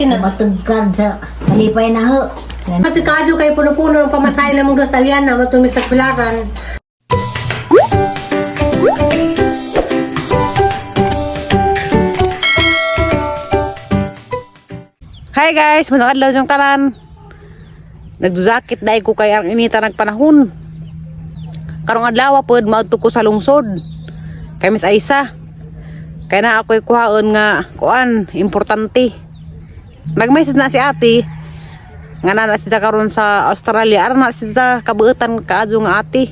Matugkad sa malipay na ho. At si Kadyo kayo puno-puno ng pamasahe ng mga salyan na matumi sa pilaran. Hi guys, mga adlaw yung tanan. Nagduzakit dahil ko kay ang inita ng panahon. Karong adlaw pod maadto ko sa lungsod. Kay Miss Aisa. Kaya na ako'y kuhaon nga kuan, importante. Nag-message na si ate nga na siya karon sa Australia. Ara na siya sa kabuutan kaadyo nga ate.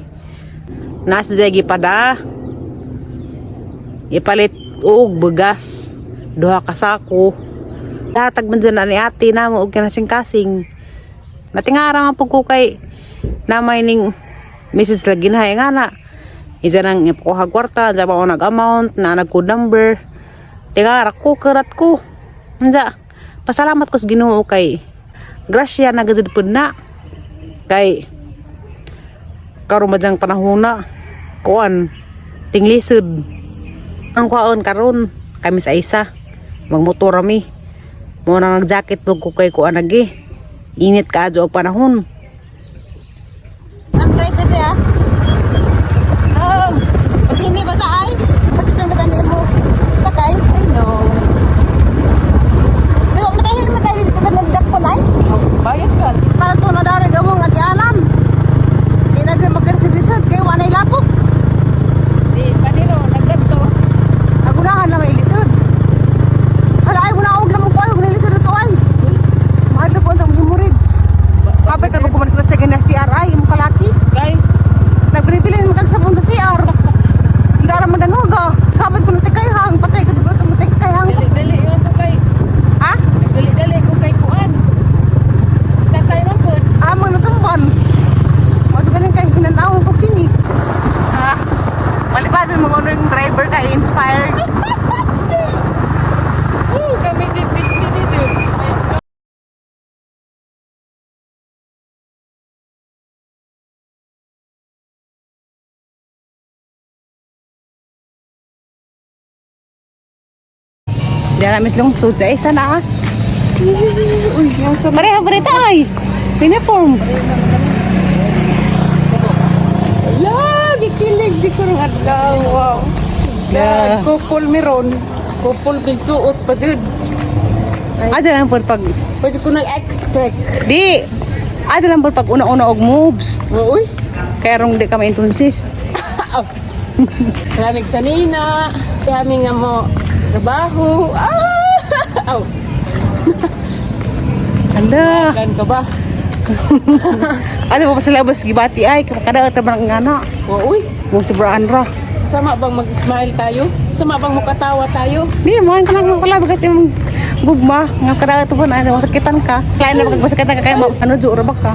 Na siya gipada. Ipalit og bugas. Duha ka sako. Hatag man dyan na ni ate na mo og kinasing-kasing. Natingara nga po ko kay na may ning message lagi na nga na. Isa nang ipakuha kwarta, dyan pa ako nag-amount, na nag-code number. Tingara ko, karat ko. Nanda, pasalamat ko sa Ginoo kay grasya na gazid po na. Kay karon madyang panahon na kuan tinglisod. Ang kuan karon kami sa isa magmotor mi. Mo nang nag-jacket mo ko kay kuan lagi. Init kaadyo og panahon. Ang driver niya. Pag hindi ba taay? Sakit ang matanda mo. Sakay? I know. So, matahil dito ka nagdak ko na Bayad ka. para to na darag mo nga kialam. Di na dyan magkarisilisod kay wanay lapok. Di kanino nagdadto. Nagunahan na may lisod. Hala ay muna og lamang ko ay nilisod ito ay. Mahal na po ang hemorrhoids. Kapit ka magkumanas sa second na CRI yung kalaki. Kay Nagbilibilin mo kag sabon sa CR. Hindi ara madangog ah. Kapit ko natin kay hang patay ko siguro itong natin kay hang. dali yun to kay. Ha? Dali ko kay kuan. Sakay ra pod. Amang natumban. Maso galing kay hinanawang kong sinig. Ha? Malipasan mo kung yung driver kay inspired. Kami dito. Diyan namin lungsod sa isa na. Uy, yung sa pareha ay. Uniform. Lagi kilig di ko ng adlaw. Wow. Kupol meron. Kupol bigsuot pa din. Aja lang po pag Pwede ko nag-expect. di. Aja lang po pag una-una og moves. Uy, Kaya rong di ka maintunsis. maraming sanina. Kami nga mo trabaho. Aw, Hala. gan ka ba? Ano pa sa labas gibati ay kada ta man nga na. Uy, Mo sobraan ra. sama bang mag-smile tayo? Sama bang mukatawa tayo? Di mo kan lang pala bagat yung gugma nga kada to ba na masakitan ka. Lain na magmasakitan ka kay ano jura ba ka.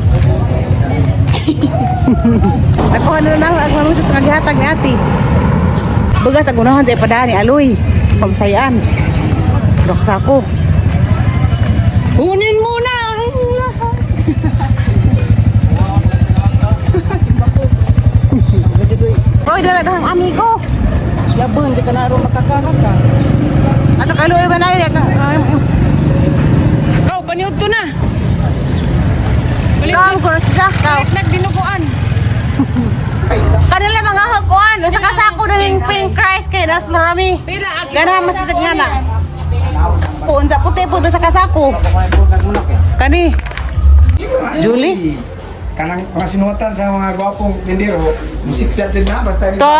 Ako ano na ang mamit sa maghatag ni ate. Bugas ang unahan sa ipadani aloy. Pagsayaan. Doksa ko. Kunin mo na ang lahat. Oy, dala kang amigo. Labon, di ka na rin makakahaka. Ato kaluoy ba na yun? Kau, paniod to na. Kau ko sa kau. Nagdinuguan. Kanila mga hakuan, sa kasako na ning pink rice kay nas marami. Pila Gana masasag nga na. Kuon sa puti po sa kasako. Kani. Julie. Kanang mga sinuwatan sa mga gwapong tindero, musik din na basta rin To,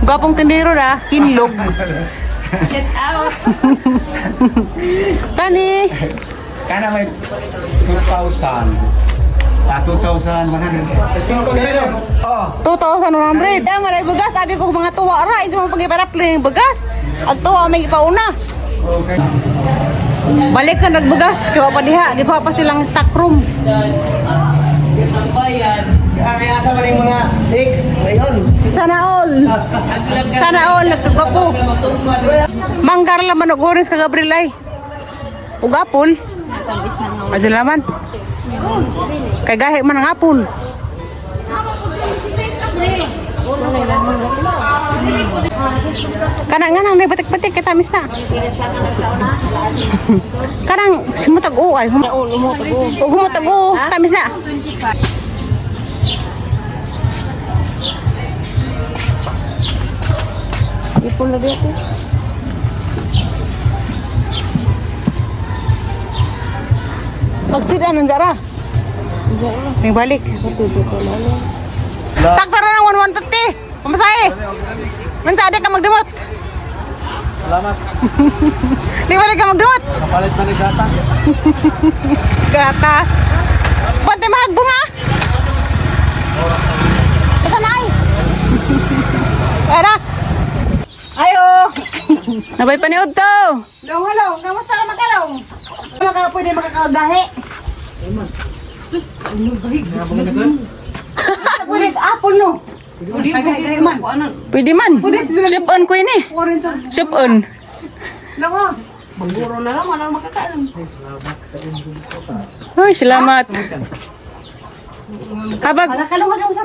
gwapong tindero na, kinlog. Shit out. Kani. kana may 2,000. 2,100. Sino nila? Oh, 2,100. Dang nga bugas, sabi ko mga tuwa ra, ito mo pangiparapli ng bugas. Ang tuwa may ipauna. okay. Balik ka nagbugas, kaya pa diha, di pa silang stock room. Kaya sa maling mga chicks, ngayon. Sana all. Sana all, nagkagwapo. Manggar laman og orange ka Gabrielay. Ug apple. Aja laman. Kay gahi man ang apple. Kanang nga nang may batik-batik kay tamis na. Kanang simutag o ay humutag o tamis na. Ipon na dito. Magsidan ng Zara. May balik. Sakto na ng 150. Pamasahe. Nanti ka magdumot. Salamat. Di balik ka magdumot. Kapalit na ni gata. Gatas. Bante mahagbong ah. Ito na ay. Tara. Ayo. Nabay paniod to. Hello. Kamusta ka magkalaw? Pwede makakaudahi. Pwede apple no. Pwede man. Pwede man. Chip on ko ini. Chip on. Lango. Hoy, salamat. Habag.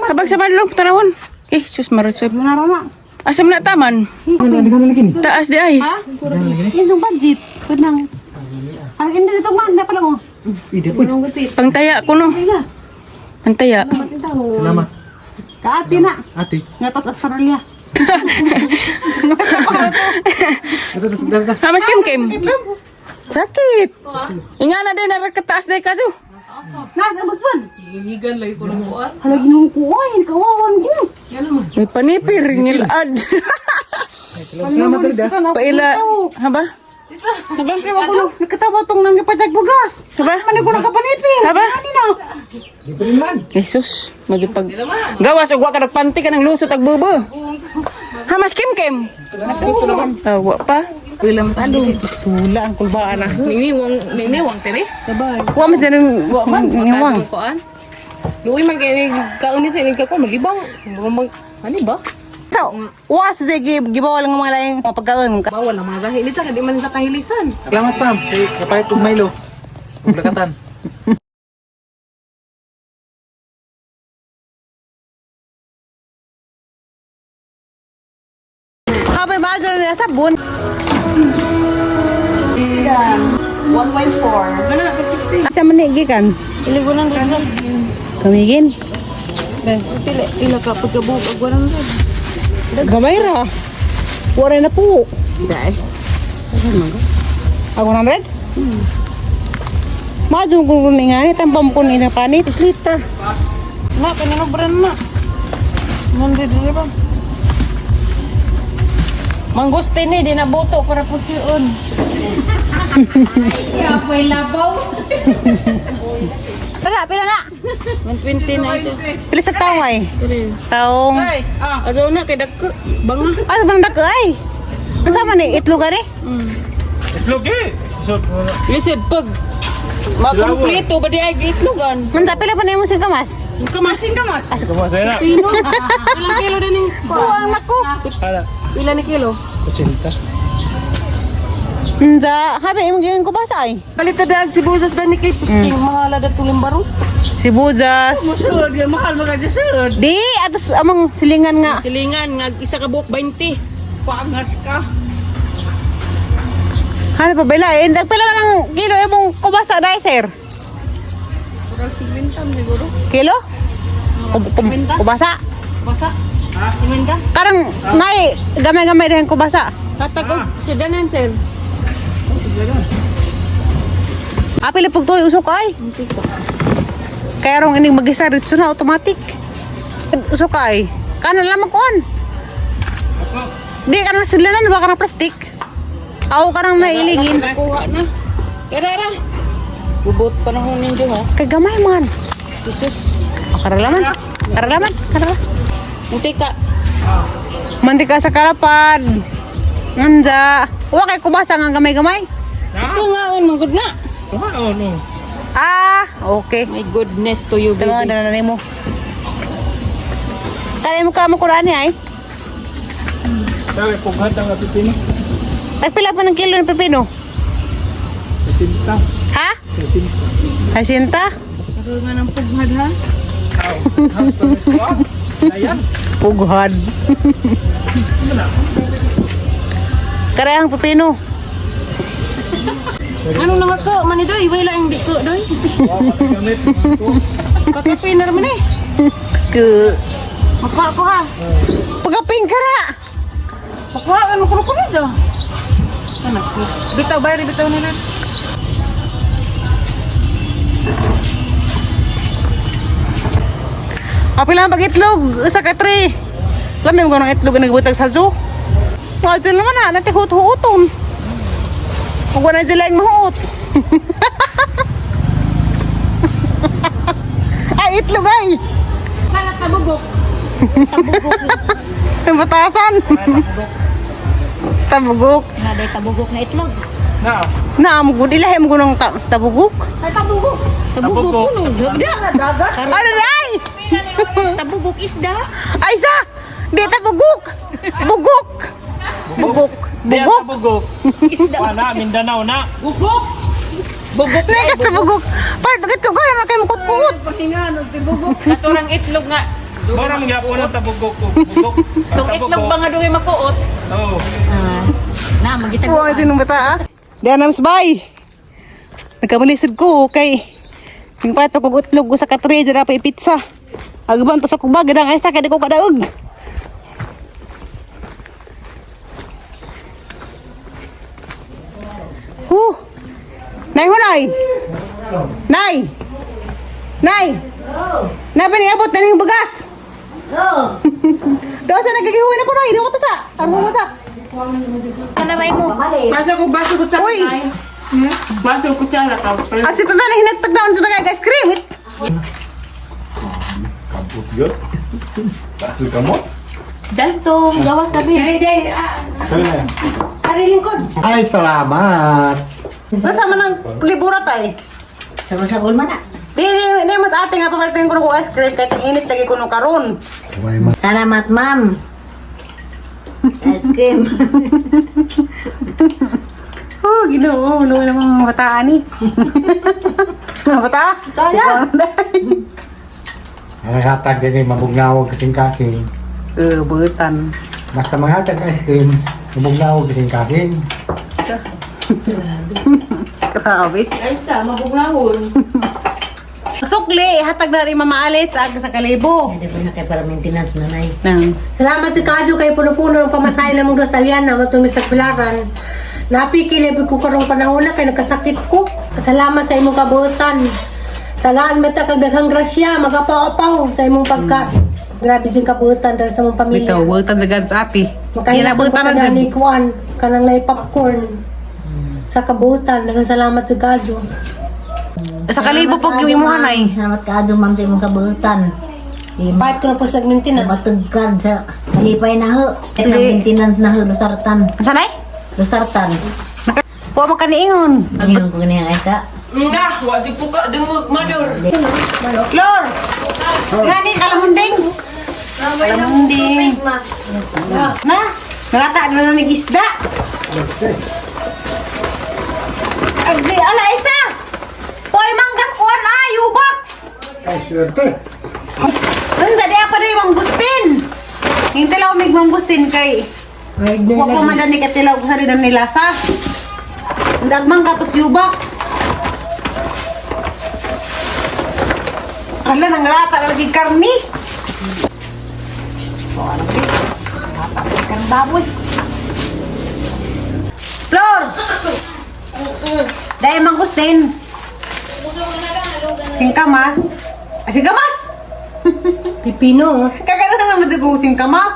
Habag sa madlog tanawon. Sus marasweb. Menarana. Asam na taman. Taas di ay. Yung budget. Tenang. Ang hindi nito man dapat lang oh. Pangtaya ko no. Pangtaya. Salamat. Kaati na. Ate. Ngatos Australia. Ito sa gata. Hamas kim. Sakit. Inga na din nakataas day ka jo. Nas abos pun. Gigigan lagi ko ng kuan. Hala ginukuan kawawan gino. May panipir ngilad. Salamat rin da. Paila. Haba? Habang kaya ako nakatawa tong nang ipatag bugas. Haba? Mani ko nakapanipin. Haba? Kanina. Di pa rin man. Jesus, magipag gawas ug wa ka nagpanti ka ng lusot ag bubo. Hamas kim. Wa pa. Pila mas alo. Pistula ang kulbaan ah. Niniwang tere. Wa mas din niwang. Koan. Luwi man kay kauni sa inig ko malibang. Ano ba? So, wa sa sige gibawal ng mga laing pagkaon. Bawal ang mga gahilit sa di man sa kahilisan. Salamat Pam. Kapalit kong Milo. Bulakatan. Habay maajo na nila sabon. 114. Gana ka 60. Asa man ni gikan? Ilibunan rin. Kamigin. Ila ka pagkabuog ag 100. Gamay ra. Wala na po. Dai. Ako 100? Maajo ko ni nga ni tampam ko ni na panit. Islita. Ma pinanobran ma. Nandito rin ba? Mangguste ni di naboto para pusiun. Ya, pay labaw. Tara, pila na. 120 na siya. Pila sa taong ay. Taong. Ay, Azaw na kay dagko. Banga. Ah, man dako ay. Unsa man ni itlog ari? Itlog eh. Lisod pag makompleto ba di ay gitlogan. Man ta pila pa na mo sing kamas? Kamasing kamas. Kamasaya na. Pino. Ilang kilo din ning Buang nako. Hala. Pila ni kilo? 80. Unsa, habe imong giing ko basa ay. Kalita dag si Buzas ba ni kay Pusking mahala da tulimbaro. Sibujas. sulod ya makal magaja sulod. Di atos among silingan nga. Silingan nga isa ka buok 20. Pangas ka. Ano pa bela? Pila ka ng kilo imong kubasa dai sir? Kurang 50 siguro. Kilo? Kubasa? Basa. Siminda. Karang nay gamay-gamay din kubasa. Katag og sedanan sir. Apil pag tuyo usok ay. Kaya rong ining mag-isa ritso na automatic. Usok ay. Kanan lamang kuan. Di ka na silanan ba ka na plastic? Ako ka nang nailigin. Kuha na. Karara. Bubot panahon ninyo ha. Kay gamay man. Jesus. Karalaman. Munti ka. Mantika sa kalapad. Nanda. Wa kay kubasa nga gamay-gamay. Ito nga on magud na. Oh no. Ah, okay. My goodness to you Tama baby. na mo. Kaya mo ka mo kurani ay. Dahil pughat ang pipino. Tagpila pa ng kilo ng pepino? 80. Ha? 80? Ako nga ng pughad ha. Ayan. Pughad. Karayang pipino. Ano na nga ko? Manidoy, wala yung di ko, doy. Pagkapinar man eh. Ke. Makuha ko ha. Pagapin kara. Makuha ka mo kuno dyan. Anak ko. Bitaw, bayari bitaw nila. Apil lang pag-itlog sa katri. Lamay mo ganong itlog na nagbutag sa zoo. Wala dyan naman na, natihut-huuton. Huwag na dyan lang mahuot. Ay, itlog ay. Kala tabugok. Ang batasan. Tabugok. Nga day tabugok na itlog. Naamugod, ilahi mo gunong tabugok. Ay, tabugok. Tabugok po no. Dagat. Ano na ay? Tabugok isda. Ay sa! Di tabugok! Bugok! Bugok! Bugok! Bugok. Isda. Wala, Mindanao na. Bugok! Bugok na Nekat tabugok! Part, agad ko kaya na kayo makut-kut! Pakingano, tibugok. Naturang itlog nga. Barang gyapon ang tabugok ko. Bugok. Itong itlog ba nga doon makuot? Oo. Na, magitag. Oo, ito nung bata ah. Diyan ang sabay. Nagkamalisod ko kay yung palit pa kong utlog ko sa katri, dyan pa pizza. Agban to sa kubag, gadang ay sa kaya ko kadaog. Nay hunay! Nay! Nay! Nay, paniabot na yung bagas! Daw sa nagagihuin ako nay, daw ko to sa. Armo mo ta. Kanamay mo. Baso ko sa Uy! Baso ko sa ka. Ang sito na hinagtag na sa tagay guys, cream. Kabut yun. Tatsu ka mo? Dantong, gawat kami. Day, Sali na yan. Ari lingkod. Ay, salamat. Nasama ng libura tayo. Sa ulma na. Di mas ate nga pamalitin ko ng ice cream kahit ang init lagi ko nung karon. Salamat, ma'am. Ice cream. Oh, ginoo, luwa namang mga bataan eh. Mga bata? Kaya. Ang hatag din ay mabugnawag kasing-kasing. Butan. Basta manghatag ice cream, mabugnawag kasing-kasing. Grabe. Ay sa, mabugnahon. Sukli, hatag na rin mamaalit sa aga sa kalibo. Hindi ko na kayo para maintenance na nay. Nang. Salamat sa kadyo kay puno-puno ng pamasahe na mong Rosaliana matumi sa Pilaran. Napikilip ko karong panahon na kay nagkasakit ko. Salamat sa imong kabuotan. Tagaan mata kag daghang grasya, magapaw-apaw sa imong pagka. Grabe din kabuotan dahil sa mong pamilya. Bitaw, butan sa gans ate. Makahinap ko butan pa na ni dyan. Kuan, kanang nay popcorn. Sa kabuotan, daghang salamat sa kadyo. Sa kalibo pag yung imuhan ay. Salamat ka adyo ma'am sa imong kabuutan. Kahit ko na po sa maintenance. Matugkad sa kalipay na ho. Ito na maintenance na ho, lusartan. Sanay? Lusartan. Huwag mo kaniingon. Ngayon ko ganyan Aisa. Nga, wadi po ka dumog madol. Flor! Ngani, kalamunding. Kalamunding. Na, nalata na ng isda. Agdi, ala isa! Hoy, manggas kuan ay, U-box! Ay, swerte. Ang dadi apa rin manggustin. Yung tilaw mig manggustin kay huwag pa madani ka tilaw sa rin ang nilasa. Ang dagmang katos U-box. Hala, nang lata na lagi karni. Lata na karni baboy. Flor! Dahil manggustin. Singkamas. Ay, singkamas! Pipino. Kagano na naman sa singkamas.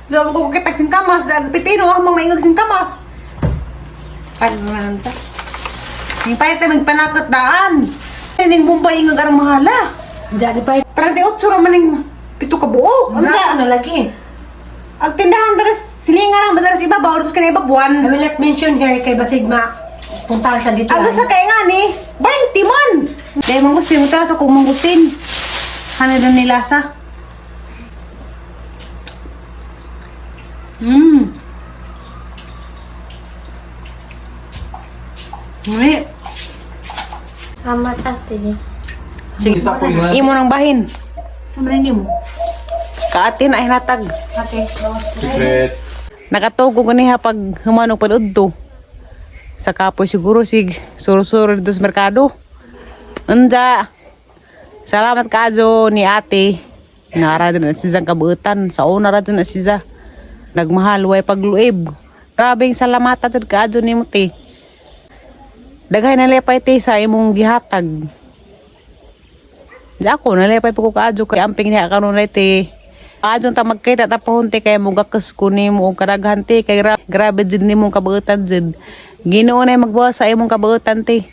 So, ako kukitag singkamas. Pipino, ang mga ingag singkamas. Ano na lang sa? Yung palit na magpanakot daan. Yung bumbay ingag ang mahala. Jadi pa 38 raman yung pito ka buo. Ano na ka? lagi. Ang tindahan daras silingan ang madalas ibabaw. Tapos ka na I ibabuan. will not mention here kay Basigma. Puntahan sa dito. Aga sa kaya nga ni. 20 man. Dahil mangustin mo talaga sa kung mangustin. Ano doon nilasa? Hindi. Salamat ate. Sige. Kita ko yun. Imo ng bahin. Sa marin mo. Kaati na hinatag. Ate. Secret. Nakatugo ko niya pag humanong paludto. Sa kapoy siguro sig suro-suro dito sa merkado. Anda. Salamat kaadyo ni ate. Nara din na siya kabuutan. Sa una ra din na siya. Nagmahal way pagluib. Grabing salamatan sa kaadyo ni Muti. Daghay na lepay te sa imong gihatag. Di ako nalepay po ko kaadyo kay amping niya kanunay te. Kaadyo ta magkita ta pahunti kay mo gakas ko nimo og kadaghan te kay grabe din nimong kabuutan jud. Ginoo na magbuhat sa imong kabuutan te.